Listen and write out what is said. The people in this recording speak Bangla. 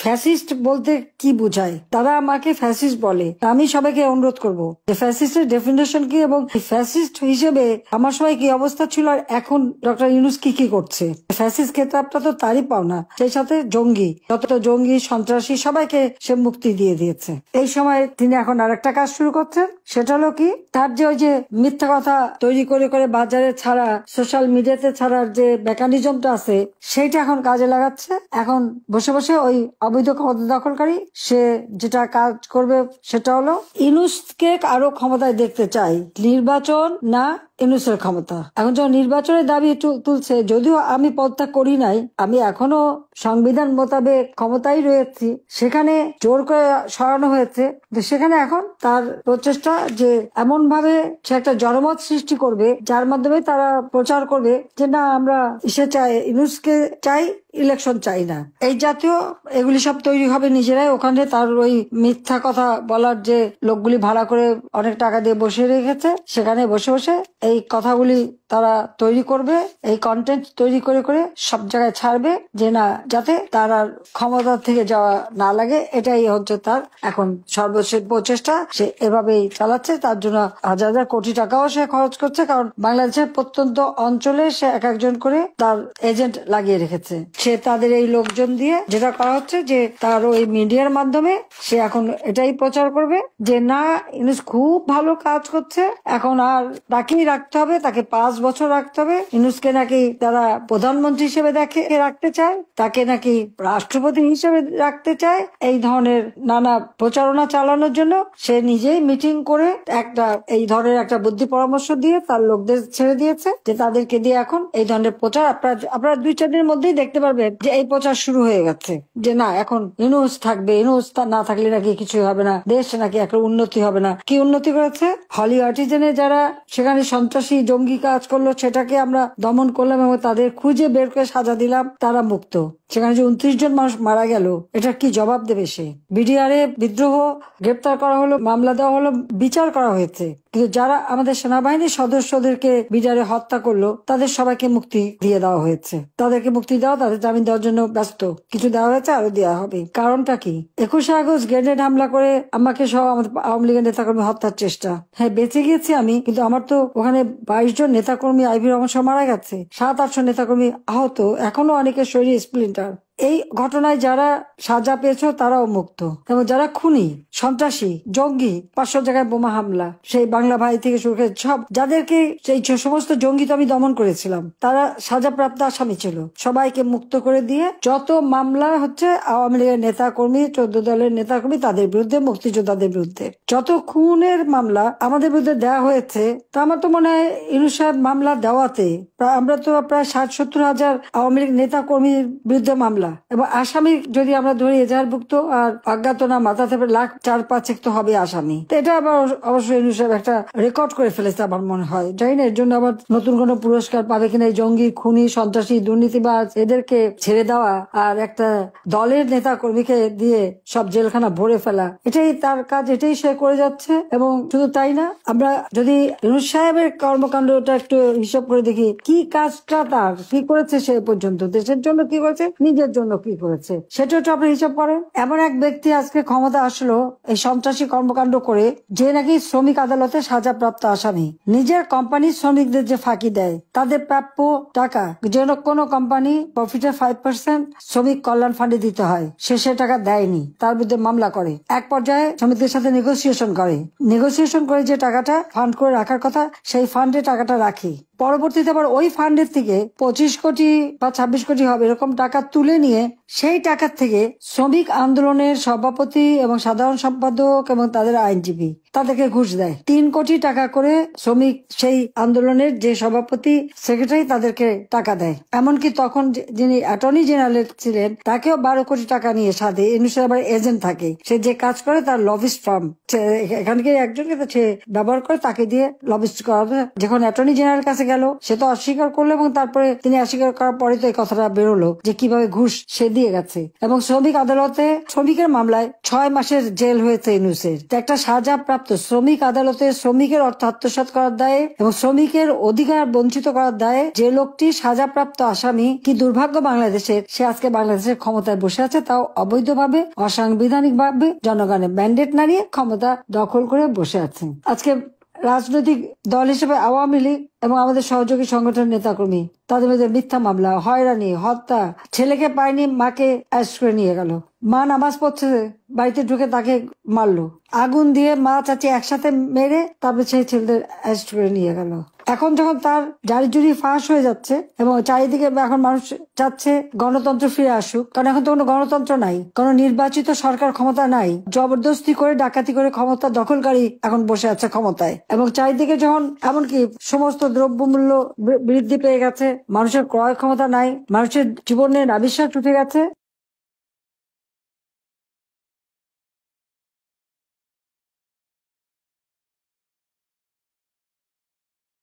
ফ্যাসিস্ট বলতে কি বোঝায়, তারা আমাকে ফ্যাসিস্ট বলে। আমি সবাইকে অনুরোধ করব যে ফ্যাসিস্টের ডেফিনেশন কি এবং ফ্যাসিস্ট হিসেবে আমার সময় কি অবস্থা ছিল আর এখন ডক্টর ইউনূস কি কি করছে। ফ্যাসিস্ট খেতাবটা তো তারই পাওনা, সেই সাথে জঙ্গি, যত জঙ্গি সন্ত্রাসী সবাইকে সে মুক্তি দিয়ে দিয়েছে। এই সময় তিনি এখন আরেকটা কাজ শুরু করছেন, সেটা হলো কি, তার যে ওই যে মিথ্যা কথা তৈরি করে করে বাজারে ছাড়া, সোশ্যাল মিডিয়াতে ছাড়ার যে মেকানিজমটা আছে সেইটা এখন কাজে লাগাচ্ছে। এখন বসে বসে ওই অবৈধ ক্ষমতা দখলকারী সে যেটা কাজ করবে সেটা হলো ইউনূসকে আরো ক্ষমতায় দেখতে চাই, নির্বাচন না ইউনূসের ক্ষমতা। এখন যখন নির্বাচনের দাবি তুলছে, যদিও আমি পদত্যাগ করি নাই, আমি এখনো সংবিধান মোতাবেক ক্ষমতায় রয়েছি, সেখানে জোর করে সরানো হয়েছে, সেখানে এখন তার প্রচেষ্টা যে এমন ভাবে সে একটা জনমত সৃষ্টি করবে যার মাধ্যমে তারা প্রচার করবে যে না আমরা ইসে চাই, ইউনূসকে চাই, ইলেকশন চাই না। এই জাতীয় এগুলি সব তৈরি হবে নিজেরাই। ওখানে তার ওই মিথ্যা কথা বলার যে লোকগুলি ভাড়া করে অনেক টাকা দিয়ে বসে রেখেছে, সেখানে বসে বসে এই কথাগুলি তারা তৈরি করবে, এই কন্টেন্ট তৈরি করে করে সব জায়গায় ছাড়বে যে না, যাতে তার আর ক্ষমতা থেকে যাওয়া না লাগে। এটাই হচ্ছে তার এখন সর্বশেষ প্রচেষ্টা, সে এভাবেই চালাচ্ছে। তার জন্য হাজার হাজার কোটি টাকাও সে খরচ করছে, কারণ বাংলাদেশের প্রত্যন্ত অঞ্চলে সে এক একজন করে তার এজেন্ট লাগিয়ে রেখেছে। সে তাদের এই লোকজন দিয়ে যেটা করা হচ্ছে যে তার ওই মিডিয়ার মাধ্যমে সে এখন এটাই প্রচার করবে যে না, ইউনূস খুব ভালো কাজ করছে, এখন আর তাকেই রাখতে হবে, তাকে 5 বছর রাখতে হবে। ইউনূসকে নাকি তারা প্রধানমন্ত্রী হিসেবে রাখতে চায়, তাকে নাকি রাষ্ট্রপতি হিসেবে রাখতে চায়। এই ধরনের নানা প্রচারণা চালানোর জন্য সে নিজেই মিটিং করে একটা এই ধরনের একটা বুদ্ধি পরামর্শ দিয়ে তার লোকদের ছেড়ে দিয়েছে যে তাদেরকে দিয়ে এখন এই ধরনের প্রচার আপনারা 2-4 দিনের মধ্যেই দেখতে পারবেন যে এই প্রচার শুরু হয়ে গেছে যে না, এখন ইউনূস থাকবে, ইউনূস না থাকলে নাকি কিছুই হবে না, দেশ নাকি একটা উন্নতি হবে না। কি উন্নতি করেছে? হলি আর্টিজেনে যারা সেখানে সন্ত্রাসী জঙ্গি কাজ করলো সেটাকে আমরা দমন করলাম এবং তাদের খুঁজে বের করে সাজা দিলাম, তারা মুক্ত। সেখানে যে 29 জন মানুষ মারা গেল, এটা কি জবাব দেবে সে? বিডিআরে বিদ্রোহ, গ্রেপ্তার করা হলো, মামলা দেওয়া হলো, বিচার করা হয়েছে, কিন্তু যারা আমাদের সেনাবাহিনীর সদস্যদেরকে বিডিআরে হত্যা করলো তাদের সবাইকে মুক্তি দিয়ে দেওয়া হয়েছে। তাদেরকে মুক্তি দেওয়া, তাদের জামিন দেওয়ার জন্য ব্যস্ত, কিছু দেওয়া হয়েছে, আরো দেওয়া হবে। কারণটা কি? 21শে আগস্ট গ্রেনেড হামলা করে আমাকে সহ আমাদের আওয়ামী লীগের নেতাকর্মী হত্যার চেষ্টা। হ্যাঁ, বেঁচে গিয়েছি আমি, কিন্তু আমার তো ওখানে 22 জন নেতাকর্মী আইভি রহমান সহ মারা গেছে, 700-800 নেতাকর্মী আহত, এখনো অনেকের শরীরে স্প্লিন্টার। এই ঘটনায় যারা সাজা পেয়েছে তারাও মুক্ত, এবং যারা খুনি, সন্ত্রাসী, জঙ্গি, 500 জায়গায় বোমা হামলা, সেই বাংলা ভাই থেকে শুরু করে সব যাদেরকে, সেই সমস্ত জঙ্গি তো আমি দমন করেছিলাম, তারা সাজাপ্রাপ্ত আসামি ছিল, সবাইকে মুক্ত করে দিয়ে যত মামলা হচ্ছে আওয়ামী লীগের নেতা কর্মী, 14 দলের নেতা কর্মী তাদের বিরুদ্ধে, মুক্তিযোদ্ধাদের বিরুদ্ধে যত খুনের মামলা আমাদের বিরুদ্ধে দেওয়া হয়েছে, তা আমার তো মনে হয় ইউনূস সাহেব মামলা দেওয়াতে আমরা তো প্রায় 60-70 হাজার আওয়ামী লীগ নেতা কর্মীর বিরুদ্ধে মামলা, এবং আসামি যদি আমরা ধরি এজাহারভুক্ত আর অজ্ঞাতনা মাথা থেকে 4-5 তো হবে আসামি। তো এটা আবার অবশ্যই ইউনূস সাহেব একটা রেকর্ড করে ফেলেছে আমার মনে হয়। জানি না এর জন্য আবার নতুন কোন পুরস্কার পাবে কিনা। এই জঙ্গি, খুনি, সন্ত্রাসী, দুর্নীতিবাজ এদেরকে ছেড়ে দেওয়া আর একটা দলের নেতা কর্মীকে দিয়ে সব জেলখানা ভরে ফেলা, এটাই তার কাজ, এটাই সে করে যাচ্ছে। এবং শুধু তাই না, আমরা যদি ইউনূস সাহেবের কর্মকাণ্ডটা একটু হিসাব করে দেখি, কি কাজটা তার কি করেছে সে পর্যন্ত, দেশের জন্য কি করেছে, নিজের জন্য কি করেছে, সেটা একটু আপনি হিসাব করেন। এমন এক ব্যক্তি আজকে ক্ষমতা আসলো এই সন্ত্রাসী কর্মকাণ্ড করে, যে নাকি শ্রমিক আদালতে সাজাপ্রাপ্ত আসামি, নিজের কোম্পানির শ্রমিকদের যে ফাঁকি দেয়, তাদের প্রাপ্য টাকা, যেন কোনো কোম্পানি প্রফিটের 5% শ্রমিক কল্যাণ ফান্ডে দিতে হয়, সে টাকা দেয়নি, তার বিরুদ্ধে মামলা করে। এক পর্যায়ে শ্রমিকদের সাথে নেগোসিয়েশন করে যে টাকাটা ফান্ড করে রাখার কথা, সেই ফান্ডে টাকাটা রাখি, পরবর্তীতে আবার ওই ফান্ডের থেকে 25 কোটি বা 26 কোটি হবে এরকম টাকা তুলে নিয়ে সেই টাকার থেকে শ্রমিক আন্দোলনের সভাপতি এবং সাধারণ সম্পাদক এবং তাদের আইনজীবী তাদেরকে ঘুষ দেয়। 3 কোটি টাকা করে শ্রমিক সেই আন্দোলনের যে সভাপতি, সেক্রেটারি তাদেরকে টাকা দেয়। এমনকি তখন যিনি অ্যাটর্নি জেনারেল ছিলেন তাকেও 12 কোটি টাকা নিয়ে সাথে ইউনূসের আবার এজেন্ট থাকে, সে যে কাজ করে তার লবিস্ট ফার্ম, এখানকে একজনকে সে ব্যবহার করে, তাকে দিয়ে লবিস্ট করা হবে। যখন অ্যাটর্নি জেনারেল কাছে গেল, সে তো অস্বীকার করলো, এবং তারপরে তিনি অস্বীকার করার পরে তো এই কথাটা বেরোলো যে কিভাবে ঘুষ সে দিয়ে গেছে এবং শ্রমিক আদালতে শ্রমিকের মামলায় 6 মাসের জেল হয়েছে ইউনূসের। একটা সাজাপ্রাপ্ত শ্রমিক আদালতে শ্রমিকের অর্থ আত্মসাৎ করার দায়ে এবং শ্রমিকের অধিকার বঞ্চিত করার দায়ে যে লোকটি সাজাপ্রাপ্ত আসামি, কি দুর্ভাগ্য বাংলাদেশের, সে আজকে বাংলাদেশের ক্ষমতায় বসে আছে, তাও অবৈধভাবে, অসাংবিধানিক ভাবে জনগণের ম্যান্ডেট নাড়িয়ে ক্ষমতা দখল করে বসে আছে। আজকে রাজনৈতিক দল হিসেবে আওয়ামী লীগ এবং আমাদের সহযোগী সংগঠনের নেতাকর্মী, তাদের মধ্যে মিথ্যা মামলা, হয়রানি, হত্যা, ছেলেকে পায়নি মাকে অ্যারেস্ট করে নিয়ে গেল, মা নামাজ পড়ছে বাড়িতে ঢুকে তাকে মারলো, আগুন দিয়ে মা চাচি একসাথে মেরে তারপর সেই ছেলেদের অ্যারেস্ট করে নিয়ে গেল। এখন যখন তার জারি জুরি ফাঁস হয়ে যাচ্ছে এবং চারিদিকে এখন মানুষ চাচ্ছে গণতন্ত্র ফিরে আসুক, কারণ এখন তো কোনো গণতন্ত্র নাই, কোনো নির্বাচিত সরকার ক্ষমতা নাই, জবরদস্তি করে ডাকাতি করে ক্ষমতা দখলকারী এখন বসে আছে ক্ষমতায়। এবং চারিদিকে যখন এমনকি সমস্ত দ্রব্যমূল্য বৃদ্ধি পেয়ে গেছে, মানুষের ক্রয় ক্ষমতা নাই, মানুষের জীবনের আবিষ্কার উঠে গেছে,